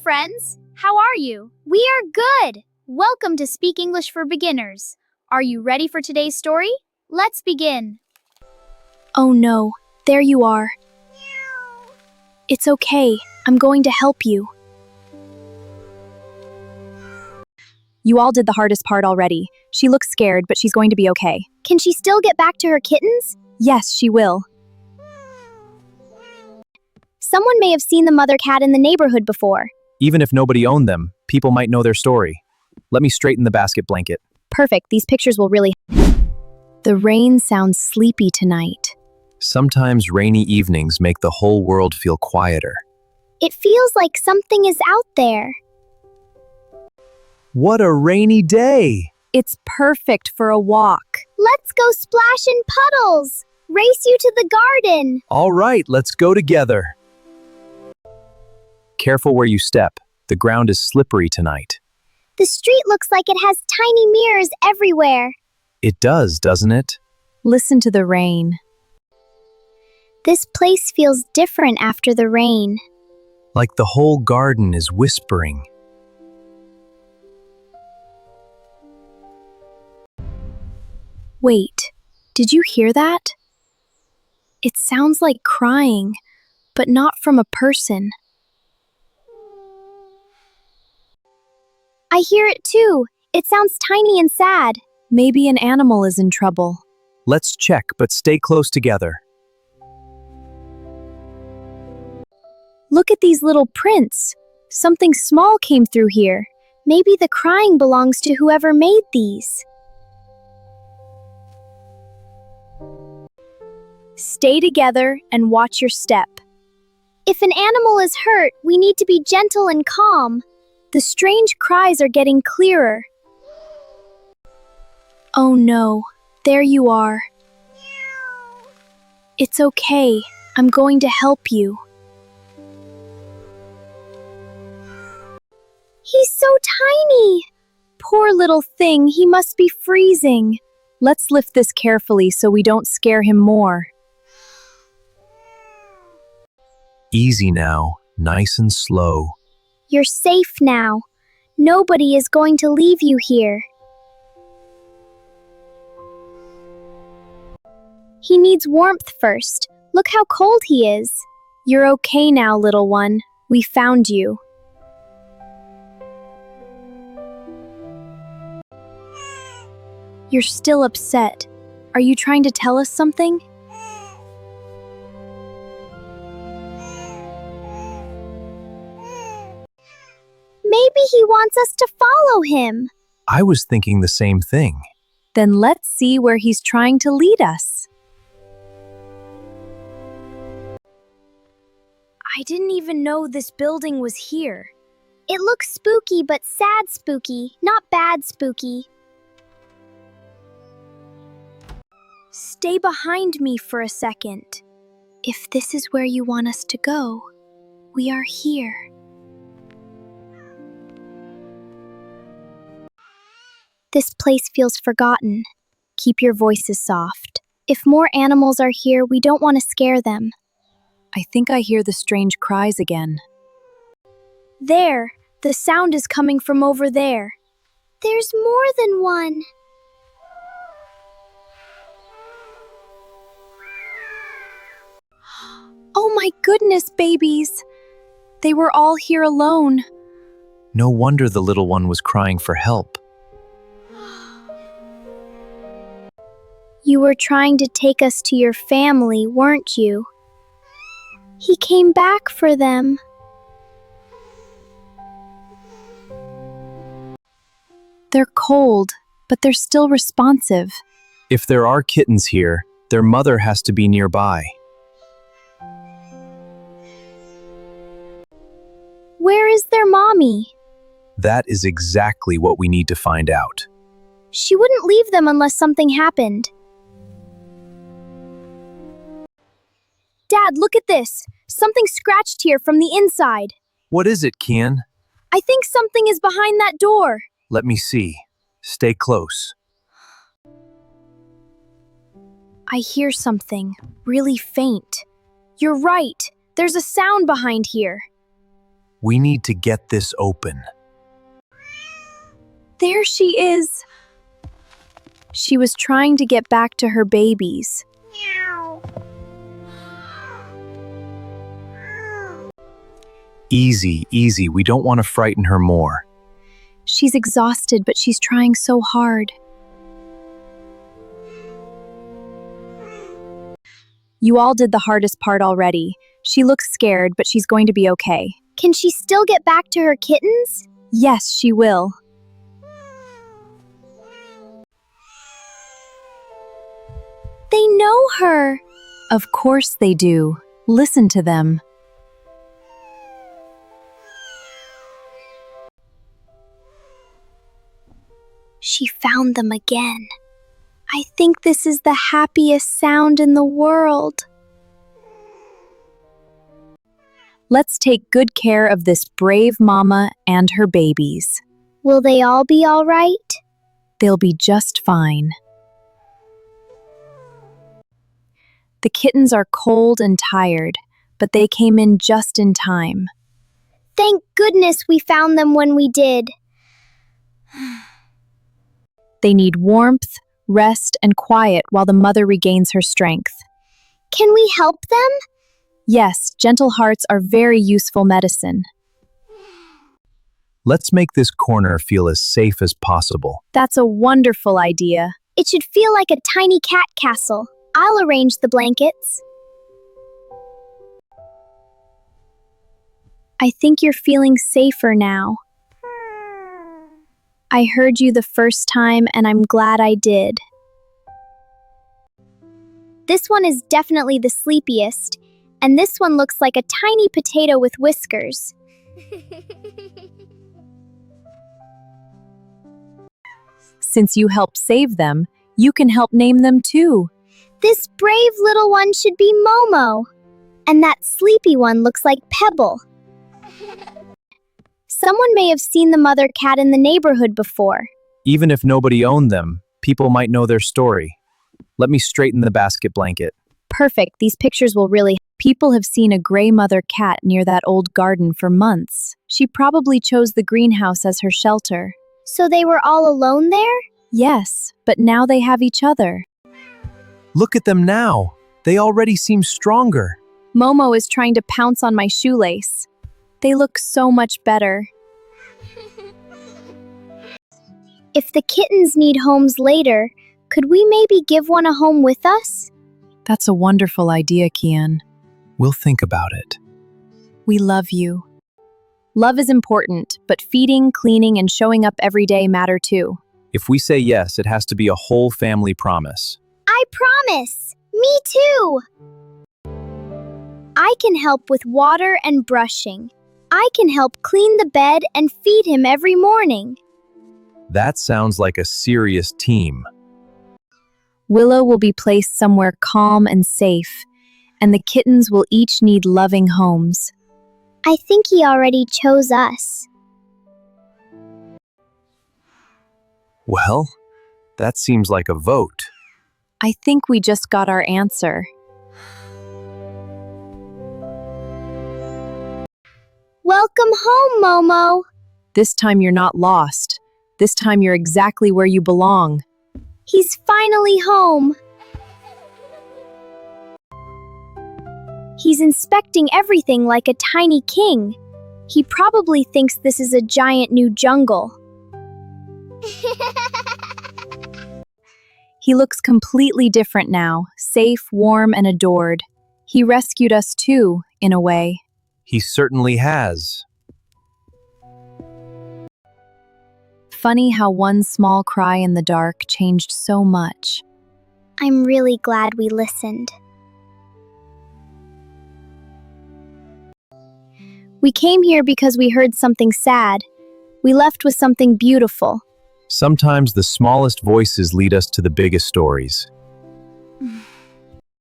friends. How are you? We are good. Welcome to Speak English for Beginners. Are you ready for today's story? Let's begin. Oh no, there you are. It's okay, I'm going to help you. You all did the hardest part already. She looks scared, but she's going to be okay. Can she still get back to her kittens? Yes, she will. Someone may have seen the mother cat in the neighborhood before. Even if nobody owned them, people might know their story. Let me straighten the basket blanket. Perfect, these pictures will really... The rain sounds sleepy tonight. Sometimes rainy evenings make the whole world feel quieter. It feels like something is out there. What a rainy day! It's perfect for a walk. Let's go splash in puddles. Race you to the garden. All right, let's go together. Careful where you step. The ground is slippery tonight. The street looks like it has tiny mirrors everywhere. It does, doesn't it? Listen to the rain. This place feels different after the rain. Like the whole garden is whispering. Wait, did you hear that? It sounds like crying, but not from a person. I hear it too. It sounds tiny and sad. Maybe an animal is in trouble. Let's check, but stay close together. Look at these little prints. Something small came through here. Maybe the crying belongs to whoever made these. Stay together and watch your step. If an animal is hurt, we need to be gentle and calm. The strange cries are getting clearer. Oh no, there you are. It's okay, I'm going to help you. He's so tiny. Poor little thing, he must be freezing. Let's lift this carefully so we don't scare him more. Easy now, nice and slow. You're safe now. Nobody is going to leave you here. He needs warmth first. Look how cold he is. You're okay now, little one. We found you. You're still upset. Are you trying to tell us something? Maybe he wants us to follow him. I was thinking the same thing. Then let's see where he's trying to lead us. I didn't even know this building was here. It looks spooky, but sad spooky, not bad spooky. Stay behind me for a second. If this is where you want us to go, we are here. This place feels forgotten. Keep your voices soft. If more animals are here, we don't want to scare them. I think I hear the strange cries again. There, the sound is coming from over there. There's more than one. Oh my goodness, babies! They were all here alone. No wonder the little one was crying for help. You were trying to take us to your family, weren't you? He came back for them. They're cold, but they're still responsive. If there are kittens here, their mother has to be nearby. Where is their mommy? That is exactly what we need to find out. She wouldn't leave them unless something happened. Dad, look at this! Something scratched here from the inside. What is it, Kian? I think something is behind that door. Let me see. Stay close. I hear something, really faint. You're right, there's a sound behind here. We need to get this open. There she is. She was trying to get back to her babies. Easy, easy. We don't want to frighten her more. She's exhausted, but she's trying so hard. You all did the hardest part already. She looks scared, but she's going to be okay. Can she still get back to her kittens? Yes, she will. They know her. Of course they do. Listen to them. She found them again. I think this is the happiest sound in the world. Let's take good care of this brave mama and her babies. Will they all be all right? They'll be just fine. The kittens are cold and tired, but they came in just in time. Thank goodness we found them when we did. They need warmth, rest, and quiet while the mother regains her strength. Can we help them? Yes, gentle hearts are very useful medicine. Let's make this corner feel as safe as possible. That's a wonderful idea. It should feel like a tiny cat castle. I'll arrange the blankets. I think you're feeling safer now. I heard you the first time, and I'm glad I did. This one is definitely the sleepiest, and this one looks like a tiny potato with whiskers. Since you helped save them, you can help name them too. This brave little one should be Momo, and that sleepy one looks like Pebble. Someone may have seen the mother cat in the neighborhood before. Even if nobody owned them, people might know their story. Let me straighten the basket blanket. Perfect, these pictures will really... People have seen a gray mother cat near that old garden for months. She probably chose the greenhouse as her shelter. So they were all alone there? Yes, but now they have each other. Look at them now. They already seem stronger. Momo is trying to pounce on my shoelace. They look so much better. If the kittens need homes later, could we maybe give one a home with us? That's a wonderful idea, Kian. We'll think about it. We love you. Love is important, but feeding, cleaning, and showing up every day matter too. If we say yes, it has to be a whole family promise. I promise! Me too! I can help with water and brushing. I can help clean the bed and feed him every morning. That sounds like a serious team. Willow will be placed somewhere calm and safe, and the kittens will each need loving homes. I think he already chose us. Well, that seems like a vote. I think we just got our answer. Welcome home, Momo. This time you're not lost. This time you're exactly where you belong. He's finally home. He's inspecting everything like a tiny king. He probably thinks this is a giant new jungle. He looks completely different now, safe, warm, and adored. He rescued us too, in a way. He certainly has. Funny how one small cry in the dark changed so much. I'm really glad we listened. We came here because we heard something sad. We left with something beautiful. Sometimes the smallest voices lead us to the biggest stories.